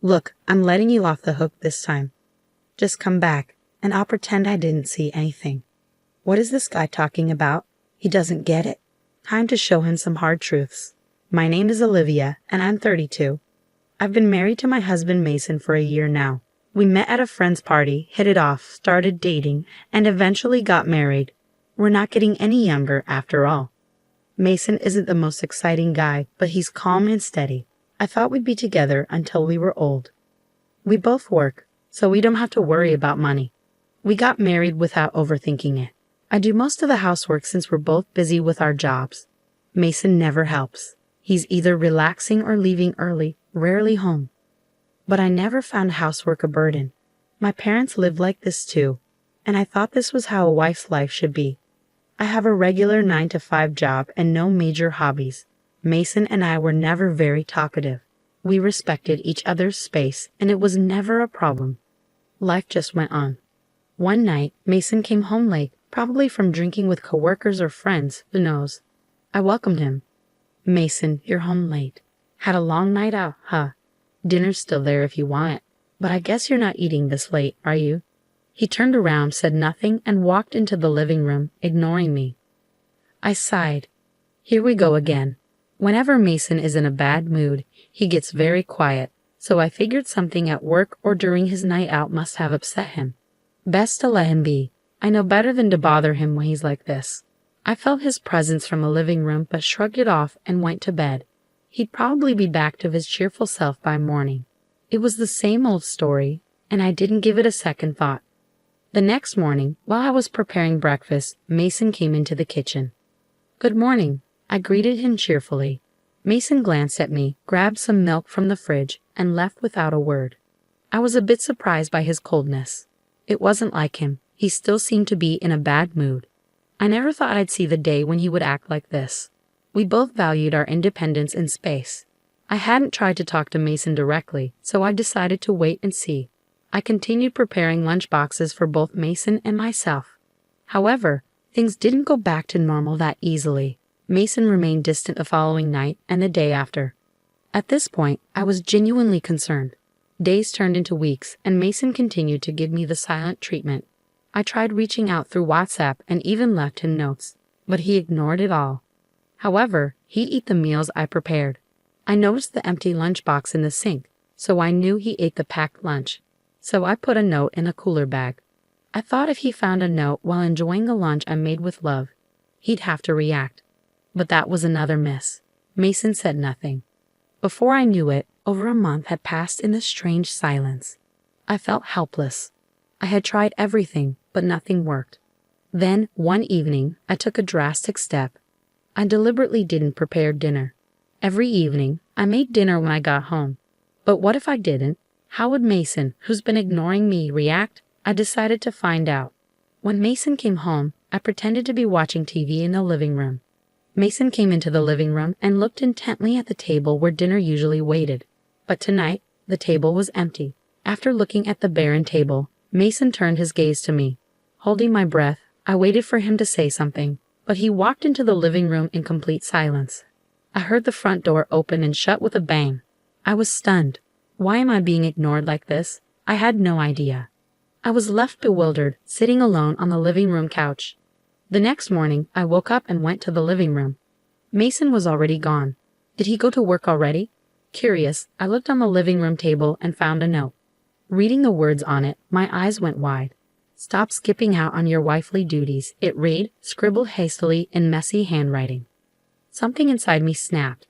Look, I'm letting you off the hook this time. Just come back, and I'll pretend I didn't see anything. What is this guy talking about? He doesn't get it. Time to show him some hard truths. My name is Olivia, and I'm 32. I've been married to my husband Mason for a year now. We met at a friend's party, hit it off, started dating, and eventually got married. We're not getting any younger after all. Mason isn't the most exciting guy, but he's calm and steady. I thought we'd be together until we were old. We both work, so we don't have to worry about money. We got married without overthinking it. I do most of the housework since we're both busy with our jobs. Mason never helps. He's either relaxing or leaving early, rarely home. But I never found housework a burden. My parents lived like this too, and I thought this was how a wife's life should be. I have a regular 9-to-5 job and no major hobbies. Mason and I were never very talkative. We respected each other's space, and it was never a problem. Life just went on. One night, Mason came home late, probably from drinking with coworkers or friends, who knows. I welcomed him. Mason, you're home late. Had a long night out, huh? Dinner's still there if you want it. But I guess you're not eating this late, are you? He turned around, said nothing, and walked into the living room, ignoring me. I sighed. Here we go again. Whenever Mason is in a bad mood, he gets very quiet, so I figured something at work or during his night out must have upset him. Best to let him be. I know better than to bother him when he's like this. I felt his presence from the living room but shrugged it off and went to bed. He'd probably be back to his cheerful self by morning. It was the same old story, and I didn't give it a second thought. The next morning, while I was preparing breakfast, Mason came into the kitchen. Good morning. I greeted him cheerfully. Mason glanced at me, grabbed some milk from the fridge, and left without a word. I was a bit surprised by his coldness. It wasn't like him. He still seemed to be in a bad mood. I never thought I'd see the day when he would act like this. We both valued our independence and space. I hadn't tried to talk to Mason directly, so I decided to wait and see. I continued preparing lunch boxes for both Mason and myself. However, things didn't go back to normal that easily. Mason remained distant the following night and the day after. At this point, I was genuinely concerned. Days turned into weeks, and Mason continued to give me the silent treatment. I tried reaching out through WhatsApp and even left him notes, but he ignored it all. However, he'd eat the meals I prepared. I noticed the empty lunchbox in the sink, so I knew he ate the packed lunch. So I put a note in a cooler bag. I thought if he found a note while enjoying a lunch I made with love, he'd have to react. But that was another miss. Mason said nothing. Before I knew it, over a month had passed in this strange silence. I felt helpless. I had tried everything, but nothing worked. Then, one evening, I took a drastic step. I deliberately didn't prepare dinner. Every evening, I made dinner when I got home. But what if I didn't? How would Mason, who's been ignoring me, react? I decided to find out. When Mason came home, I pretended to be watching TV in the living room. Mason came into the living room and looked intently at the table where dinner usually waited. But tonight, the table was empty. After looking at the barren table, Mason turned his gaze to me. Holding my breath, I waited for him to say something, but he walked into the living room in complete silence. I heard the front door open and shut with a bang. I was stunned. Why am I being ignored like this? I had no idea. I was left bewildered, sitting alone on the living room couch. The next morning, I woke up and went to the living room. Mason was already gone. Did he go to work already? Curious, I looked on the living room table and found a note. Reading the words on it, my eyes went wide. Stop skipping out on your wifely duties, it read, scribbled hastily in messy handwriting. Something inside me snapped.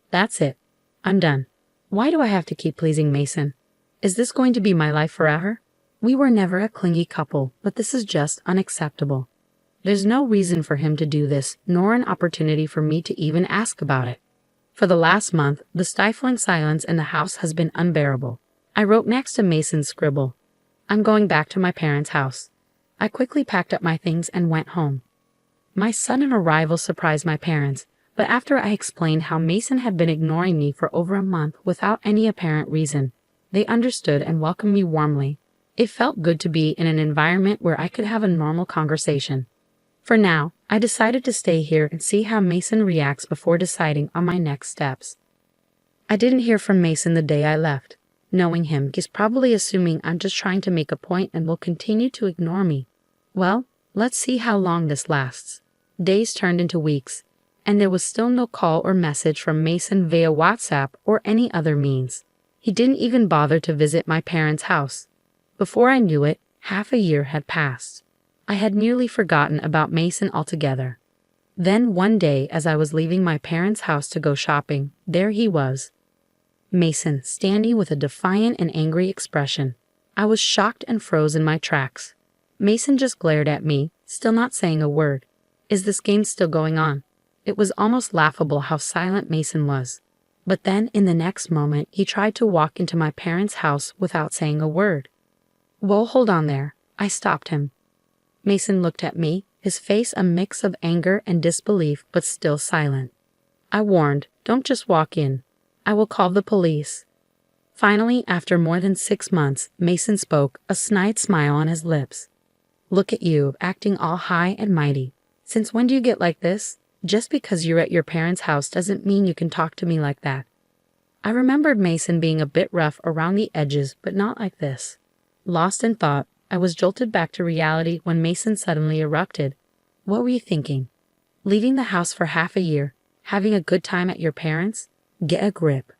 That's it. I'm done. Why do I have to keep pleasing Mason? Is this going to be my life forever? We were never a clingy couple, but this is just unacceptable. There's no reason for him to do this, nor an opportunity for me to even ask about it. For the last month, the stifling silence in the house has been unbearable. I wrote next to Mason's scribble, I'm going back to my parents' house. I quickly packed up my things and went home. My sudden arrival surprised my parents, but after I explained how Mason had been ignoring me for over a month without any apparent reason, they understood and welcomed me warmly. It felt good to be in an environment where I could have a normal conversation. For now, I decided to stay here and see how Mason reacts before deciding on my next steps. I didn't hear from Mason the day I left. Knowing him, he's probably assuming I'm just trying to make a point and will continue to ignore me. Well, let's see how long this lasts. Days turned into weeks, and there was still no call or message from Mason via WhatsApp or any other means. He didn't even bother to visit my parents' house. Before I knew it, half a year had passed. I had nearly forgotten about Mason altogether. Then one day, as I was leaving my parents' house to go shopping, there he was. Mason, standing with a defiant and angry expression. I was shocked and froze in my tracks. Mason just glared at me, still not saying a word. Is this game still going on? It was almost laughable how silent Mason was. But then, in the next moment, he tried to walk into my parents' house without saying a word. Whoa, hold on there. I stopped him. Mason looked at me, his face a mix of anger and disbelief, but still silent. I warned, don't just walk in. I will call the police. Finally, after more than 6 months, Mason spoke, a snide smile on his lips. Look at you, acting all high and mighty. Since when do you get like this? Just because you're at your parents' house doesn't mean you can talk to me like that. I remembered Mason being a bit rough around the edges, but not like this. Lost in thought, I was jolted back to reality when Mason suddenly erupted. What were you thinking? Leaving the house for half a year? Having a good time at your parents'? Get a grip.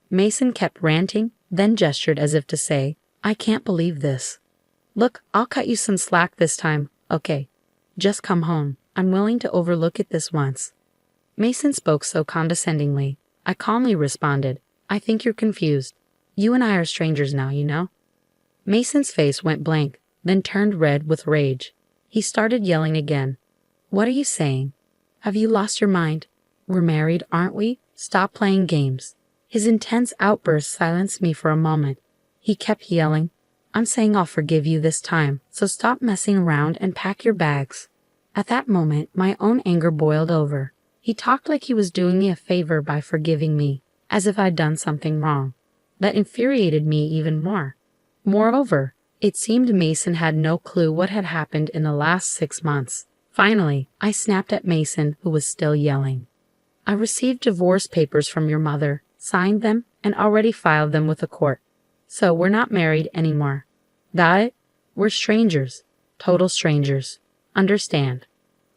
Mason kept ranting, then gestured as if to say, I can't believe this. Look, I'll cut you some slack this time, okay? Just come home. I'm willing to overlook it this once. Mason spoke so condescendingly. I calmly responded, I think you're confused. You and I are strangers now, you know? Mason's face went blank, then turned red with rage. He started yelling again. What are you saying? Have you lost your mind? We're married, aren't we? Stop playing games. His intense outburst silenced me for a moment. He kept yelling, I'm saying I'll forgive you this time, so stop messing around and pack your bags. At that moment, my own anger boiled over. He talked like he was doing me a favor by forgiving me, as if I'd done something wrong. That infuriated me even more. Moreover, it seemed Mason had no clue what had happened in the last 6 months. Finally, I snapped at Mason, who was still yelling. I received divorce papers from your mother, signed them, and already filed them with the court. So we're not married anymore. Got it? We're strangers. Total strangers. Understand?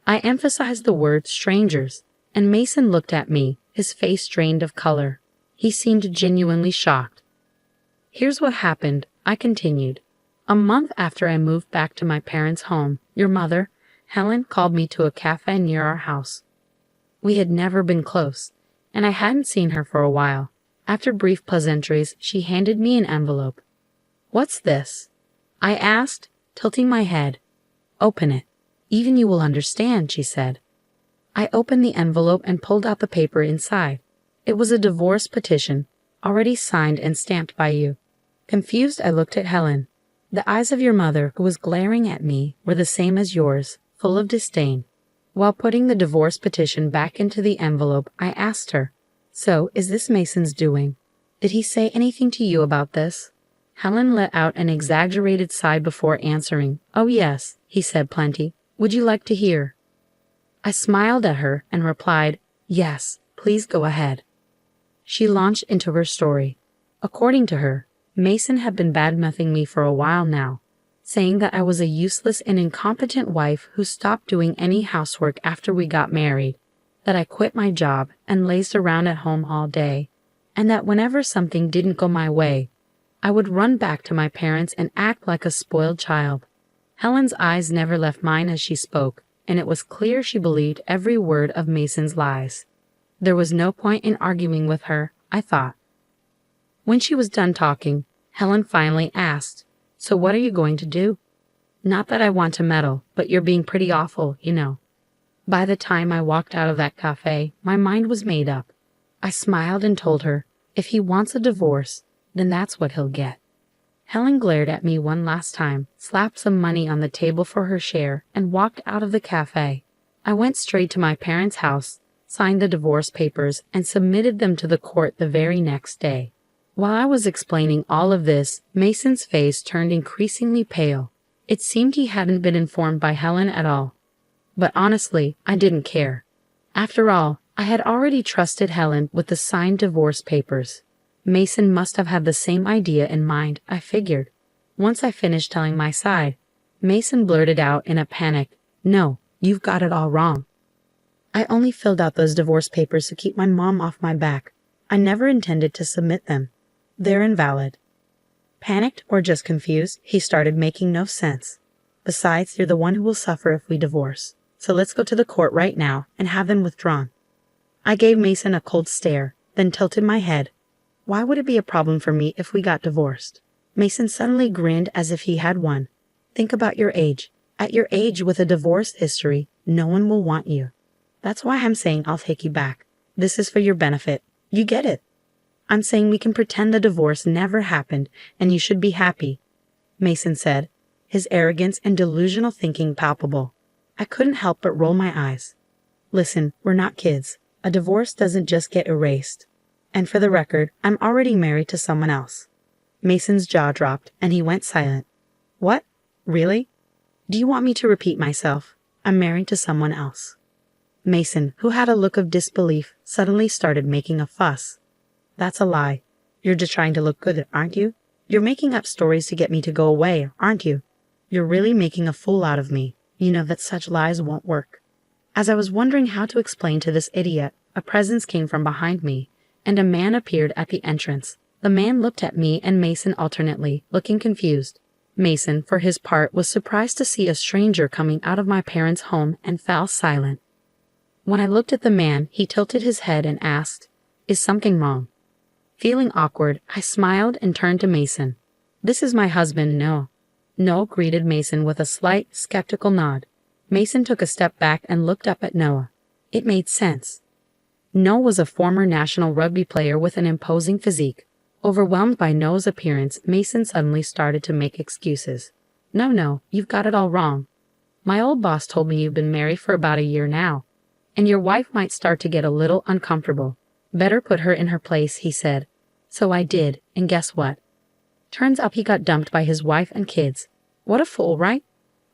I emphasized the word strangers, and Mason looked at me, his face drained of color. He seemed genuinely shocked. Here's what happened, I continued. A month after I moved back to my parents' home, your mother, Helen, called me to a cafe near our house. We had never been close, and I hadn't seen her for a while. After brief pleasantries, she handed me an envelope. What's this? I asked, tilting my head. Open it. Even you will understand, she said. I opened the envelope and pulled out the paper inside. It was a divorce petition, already signed and stamped by you. Confused, I looked at Helen. The eyes of your mother, who was glaring at me, were the same as yours, full of disdain. While putting the divorce petition back into the envelope, I asked her, So, is this Mason's doing? Did he say anything to you about this? Helen let out an exaggerated sigh before answering. Oh yes, he said plenty. Would you like to hear? I smiled at her and replied, Yes, please go ahead. She launched into her story. According to her, Mason had been badmouthing me for a while now, saying that I was a useless and incompetent wife who stopped doing any housework after we got married, that I quit my job and lazed around at home all day, and that whenever something didn't go my way, I would run back to my parents and act like a spoiled child. Helen's eyes never left mine as she spoke, and it was clear she believed every word of Mason's lies. There was no point in arguing with her, I thought. When she was done talking, Helen finally asked, So what are you going to do? Not that I want to meddle, but you're being pretty awful, you know. By the time I walked out of that cafe, my mind was made up. I smiled and told her, if he wants a divorce, then that's what he'll get. Helen glared at me one last time, slapped some money on the table for her share, and walked out of the cafe. I went straight to my parents' house, signed the divorce papers, and submitted them to the court the very next day. While I was explaining all of this, Mason's face turned increasingly pale. It seemed he hadn't been informed by Helen at all. But honestly, I didn't care. After all, I had already trusted Helen with the signed divorce papers. Mason must have had the same idea in mind, I figured. Once I finished telling my side, Mason blurted out in a panic, "No, you've got it all wrong. I only filled out those divorce papers to keep my mom off my back. I never intended to submit them. They're invalid." Panicked or just confused, he started making no sense. "Besides, you're the one who will suffer if we divorce. So let's go to the court right now and have them withdrawn." I gave Mason a cold stare, then tilted my head. Why would it be a problem for me if we got divorced? Mason suddenly grinned as if he had won. "Think about your age. At your age with a divorce history, no one will want you. That's why I'm saying I'll take you back. This is for your benefit. You get it? I'm saying we can pretend the divorce never happened and you should be happy," Mason said, his arrogance and delusional thinking palpable. I couldn't help but roll my eyes. "Listen, we're not kids. A divorce doesn't just get erased. And for the record, I'm already married to someone else." Mason's jaw dropped and he went silent. "What? Really? Do you want me to repeat myself? I'm married to someone else." Mason, who had a look of disbelief, suddenly started making a fuss. "That's a lie. You're just trying to look good, aren't you? You're making up stories to get me to go away, aren't you? You're really making a fool out of me. You know that such lies won't work." As I was wondering how to explain to this idiot, a presence came from behind me, and a man appeared at the entrance. The man looked at me and Mason alternately, looking confused. Mason, for his part, was surprised to see a stranger coming out of my parents' home and fell silent. When I looked at the man, he tilted his head and asked, "Is something wrong?" Feeling awkward, I smiled and turned to Mason. "This is my husband, Noah." Noah greeted Mason with a slight, skeptical nod. Mason took a step back and looked up at Noah. It made sense. Noah was a former national rugby player with an imposing physique. Overwhelmed by Noah's appearance, Mason suddenly started to make excuses. No, you've got it all wrong. My old boss told me you've been married for about a year now, and your wife might start to get a little uncomfortable. Better put her in her place," he said. So I did, and guess what? Turns out he got dumped by his wife and kids. What a fool, right?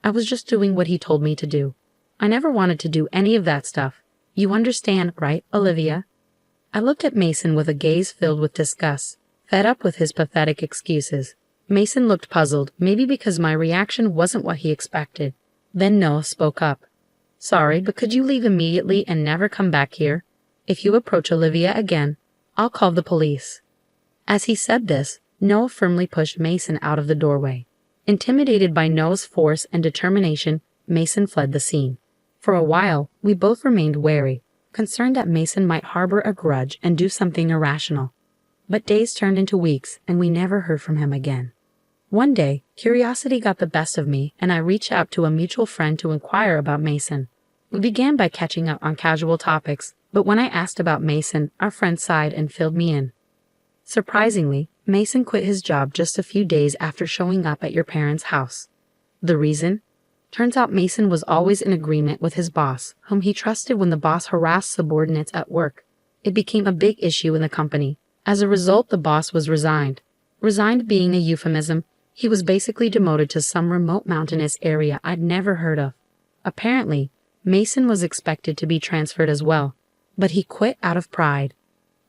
I was just doing what he told me to do. I never wanted to do any of that stuff. You understand, right, Olivia? I looked at Mason with a gaze filled with disgust, fed up with his pathetic excuses. Mason looked puzzled, maybe because my reaction wasn't what he expected. Then Noah spoke up. "Sorry, but could you leave immediately and never come back here? If you approach Olivia again, I'll call the police." As he said this, Noah firmly pushed Mason out of the doorway. Intimidated by Noah's force and determination, Mason fled the scene. For a while, we both remained wary, concerned that Mason might harbor a grudge and do something irrational. But days turned into weeks, and we never heard from him again. One day, curiosity got the best of me, and I reached out to a mutual friend to inquire about Mason. We began by catching up on casual topics, but when I asked about Mason, our friend sighed and filled me in. Surprisingly, Mason quit his job just a few days after showing up at your parents' house. The reason? Turns out Mason was always in agreement with his boss, whom he trusted when the boss harassed subordinates at work. It became a big issue in the company. As a result, the boss was resigned. Resigned being a euphemism, he was basically demoted to some remote mountainous area I'd never heard of. Apparently, Mason was expected to be transferred as well, but he quit out of pride.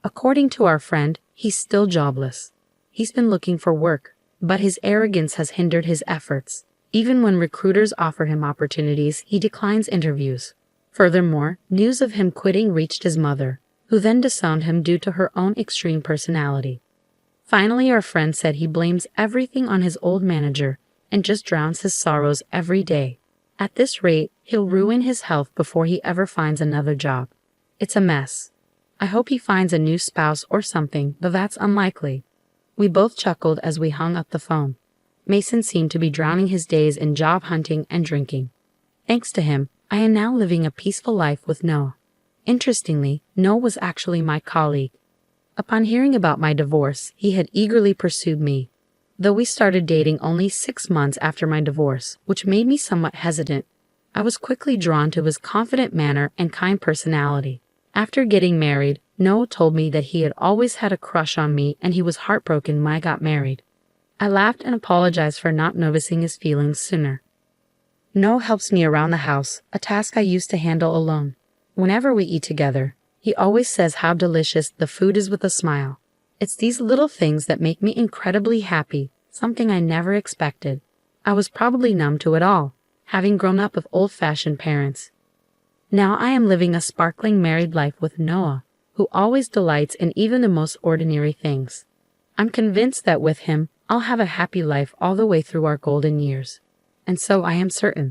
According to our friend, he's still jobless. He's been looking for work, but his arrogance has hindered his efforts. Even when recruiters offer him opportunities, he declines interviews. Furthermore, news of him quitting reached his mother, who then disowned him due to her own extreme personality. Finally, our friend said he blames everything on his old manager and just drowns his sorrows every day. At this rate, he'll ruin his health before he ever finds another job. It's a mess. I hope he finds a new spouse or something, but that's unlikely. We both chuckled as we hung up the phone. Mason seemed to be drowning his days in job hunting and drinking. Thanks to him, I am now living a peaceful life with Noah. Interestingly, Noah was actually my colleague. Upon hearing about my divorce, he had eagerly pursued me. Though we started dating only 6 months after my divorce, which made me somewhat hesitant, I was quickly drawn to his confident manner and kind personality. After getting married, Noah told me that he had always had a crush on me and he was heartbroken when I got married. I laughed and apologized for not noticing his feelings sooner. Noah helps me around the house, a task I used to handle alone. Whenever we eat together, he always says how delicious the food is with a smile. It's these little things that make me incredibly happy, something I never expected. I was probably numb to it all, having grown up with old-fashioned parents. Now I am living a sparkling married life with Noah, who always delights in even the most ordinary things. I'm convinced that with him, I'll have a happy life all the way through our golden years. And so I am certain.